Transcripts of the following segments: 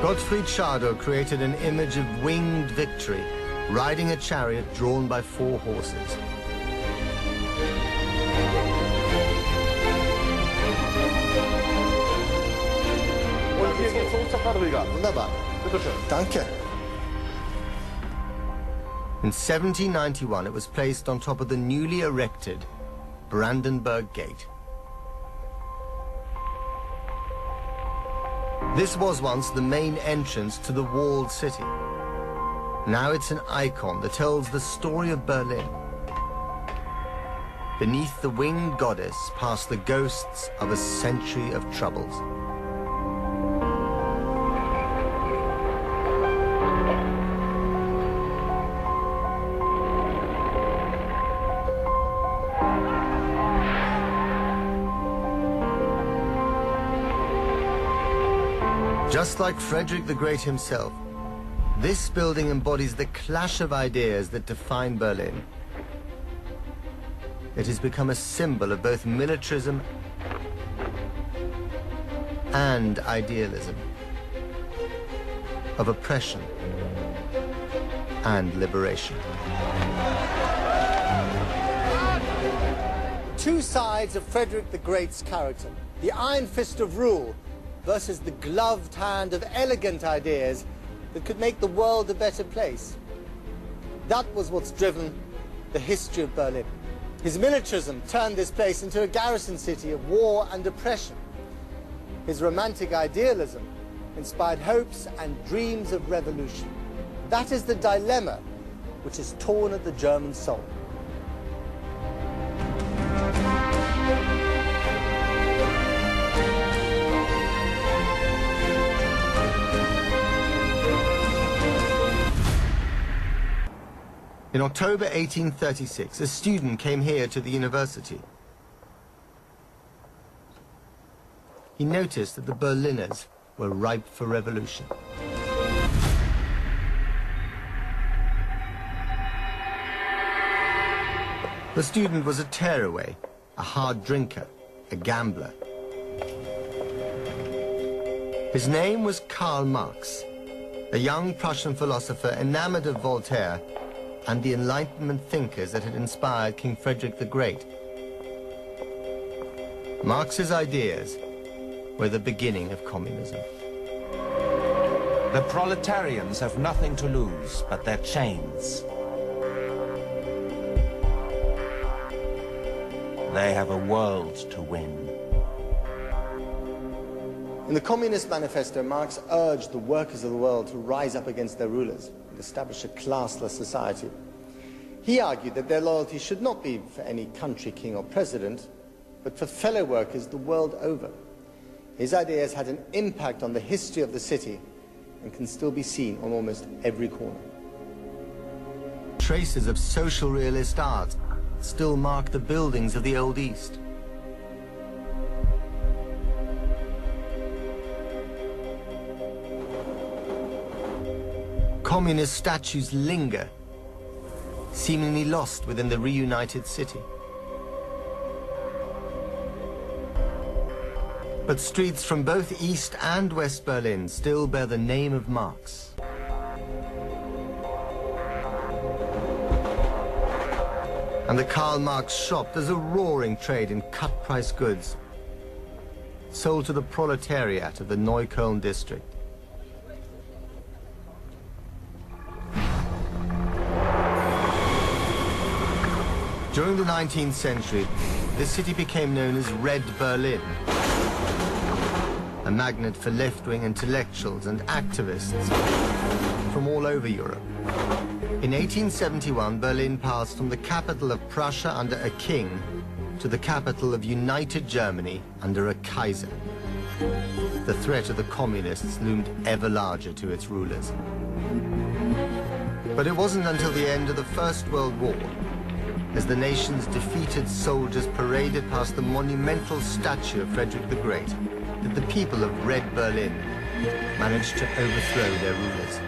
Gottfried Schadow created an image of winged victory, riding a chariot drawn by 4 horses. Wunderbar. Danke. In 1791, it was placed on top of the newly erected Brandenburg Gate. This was once the main entrance to the walled city. Now it's an icon that tells the story of Berlin. Beneath the winged goddess pass the ghosts of a century of troubles. Just like Frederick the Great himself, this building embodies the clash of ideas that define Berlin. It has become a symbol of both militarism and idealism, of oppression and liberation. Two sides of Frederick the Great's character. The iron fist of rule versus the gloved hand of elegant ideas that could make the world a better place. That was what's driven the history of Berlin. His militarism turned this place into a garrison city of war and oppression. His romantic idealism inspired hopes and dreams of revolution. That is the dilemma which has torn at the German soul. In October 1836, a student came here to the university. He noticed that the Berliners were ripe for revolution. The student was a tearaway, a hard drinker, a gambler. His name was Karl Marx, a young Prussian philosopher enamored of Voltaire and the Enlightenment thinkers that had inspired King Frederick the Great. Marx's ideas were the beginning of communism. The proletarians have nothing to lose but their chains. They have a world to win. In the Communist Manifesto, Marx urged the workers of the world to rise up against their rulers and establish a classless society. He argued that their loyalty should not be for any country, king or president, but for fellow workers the world over. His ideas had an impact on the history of the city and can still be seen on almost every corner. Traces of social realist art still mark the buildings of the Old East. Communist statues linger, seemingly lost within the reunited city. But streets from both East and West Berlin still bear the name of Marx. And the Karl Marx shop does a roaring trade in cut-price goods, sold to the proletariat of the Neukölln district. During the 19th century, this city became known as Red Berlin, a magnet for left-wing intellectuals and activists from all over Europe. In 1871, Berlin passed from the capital of Prussia under a king to the capital of united Germany under a Kaiser. The threat of the communists loomed ever larger to its rulers. But it wasn't until the end of the First World War, as the nation's defeated soldiers paraded past the monumental statue of Frederick the Great, that the people of Red Berlin managed to overthrow their rulers.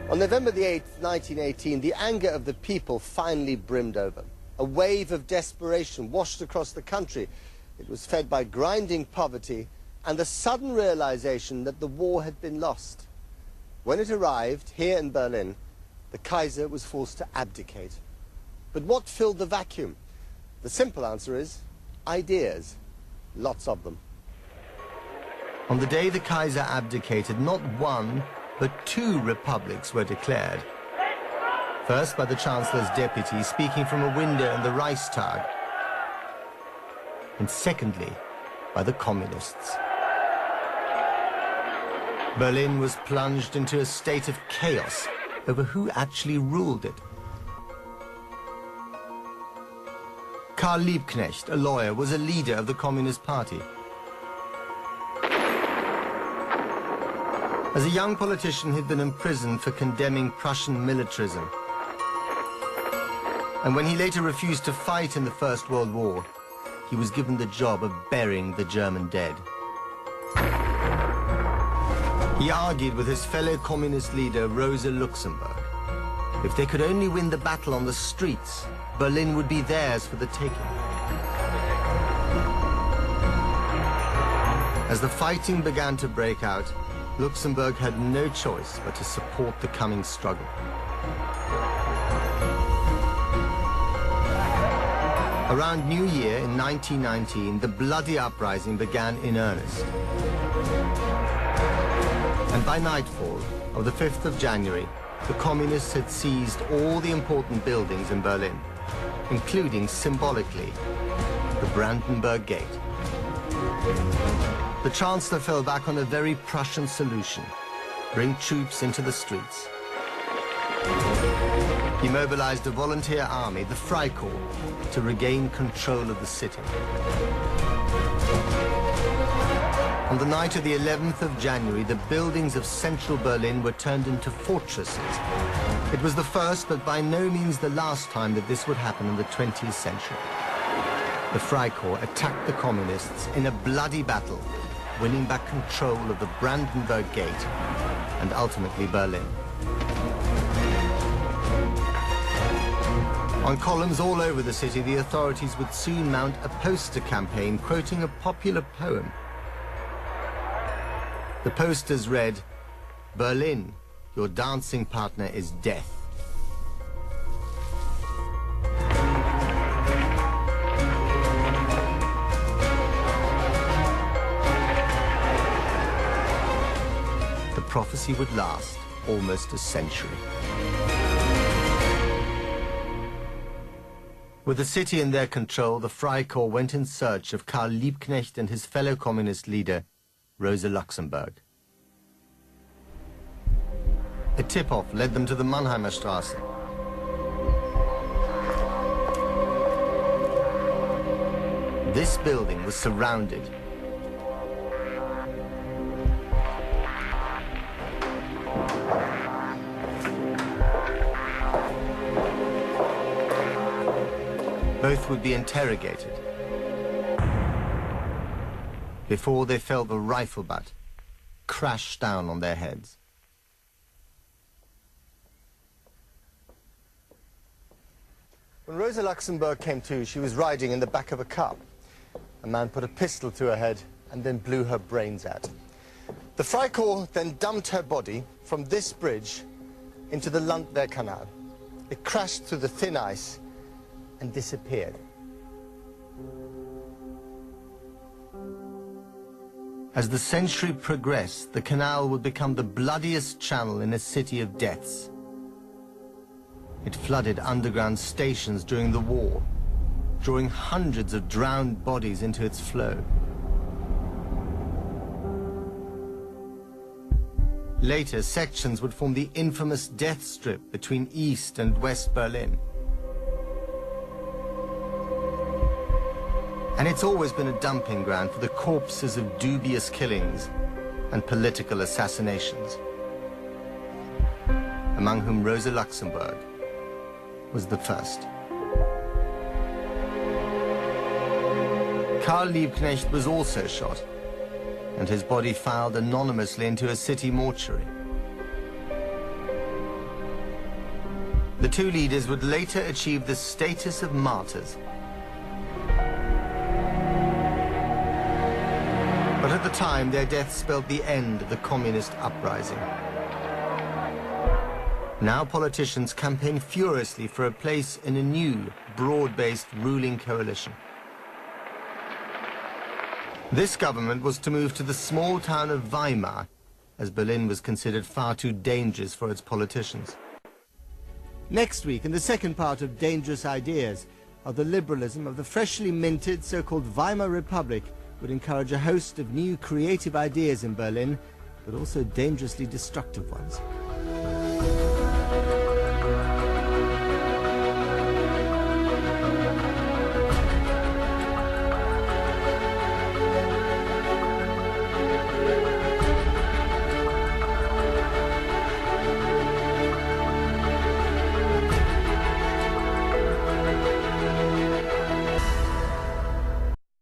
On November the 8th, 1918, the anger of the people finally brimmed over. A wave of desperation washed across the country. It was fed by grinding poverty and the sudden realization that the war had been lost. When it arrived here in Berlin, the Kaiser was forced to abdicate. But what filled the vacuum? The simple answer is ideas. Lots of them. On the day the Kaiser abdicated, not one, but two republics were declared. First by the Chancellor's deputy speaking from a window in the Reichstag, and secondly by the communists. Berlin was plunged into a state of chaos over who actually ruled it. Karl Liebknecht, a lawyer, was a leader of the Communist Party. As a young politician, he'd been imprisoned for condemning Prussian militarism. And when he later refused to fight in the First World War, he was given the job of burying the German dead. He argued with his fellow communist leader, Rosa Luxemburg. If they could only win the battle on the streets, Berlin would be theirs for the taking. As the fighting began to break out, Luxemburg had no choice but to support the coming struggle. Around New Year in 1919, the bloody uprising began in earnest. And by nightfall of the 5th of January, the communists had seized all the important buildings in Berlin, including, symbolically, the Brandenburg Gate. The Chancellor fell back on a very Prussian solution: bring troops into the streets. He mobilized a volunteer army, the Freikorps, to regain control of the city. On the night of the 11th of January, the buildings of central Berlin were turned into fortresses. It was the first, but by no means the last time that this would happen in the 20th century. The Freikorps attacked the communists in a bloody battle, winning back control of the Brandenburg Gate and ultimately Berlin. On columns all over the city, the authorities would soon mount a poster campaign quoting a popular poem. The posters read, "Berlin, your dancing partner is death." The prophecy would last almost a century. With the city in their control, the Freikorps went in search of Karl Liebknecht and his fellow communist leader, Rosa Luxemburg. A tip-off led them to the Mannheimer Straße. This building was surrounded. Both would be interrogated before they felt the rifle butt crash down on their heads. When Rosa Luxemburg came to, she was riding in the back of a car. A man put a pistol to her head and then blew her brains out. The Freikorps then dumped her body from this bridge into the Landwehr Canal. It crashed through the thin ice and disappeared. As the century progressed, the canal would become the bloodiest channel in a city of deaths. It flooded underground stations during the war, drawing hundreds of drowned bodies into its flow. Later, sections would form the infamous death strip between East and West Berlin. And it's always been a dumping ground for the corpses of dubious killings and political assassinations, among whom Rosa Luxemburg was the first. Karl Liebknecht was also shot, and his body filed anonymously into a city mortuary. The two leaders would later achieve the status of martyrs. But at the time, their death spelled the end of the communist uprising. Now politicians campaign furiously for a place in a new, broad-based ruling coalition. This government was to move to the small town of Weimar, as Berlin was considered far too dangerous for its politicians. Next week, in the second part of Dangerous Ideas, how the liberalism of the freshly minted so-called Weimar Republic would encourage a host of new creative ideas in Berlin, but also dangerously destructive ones.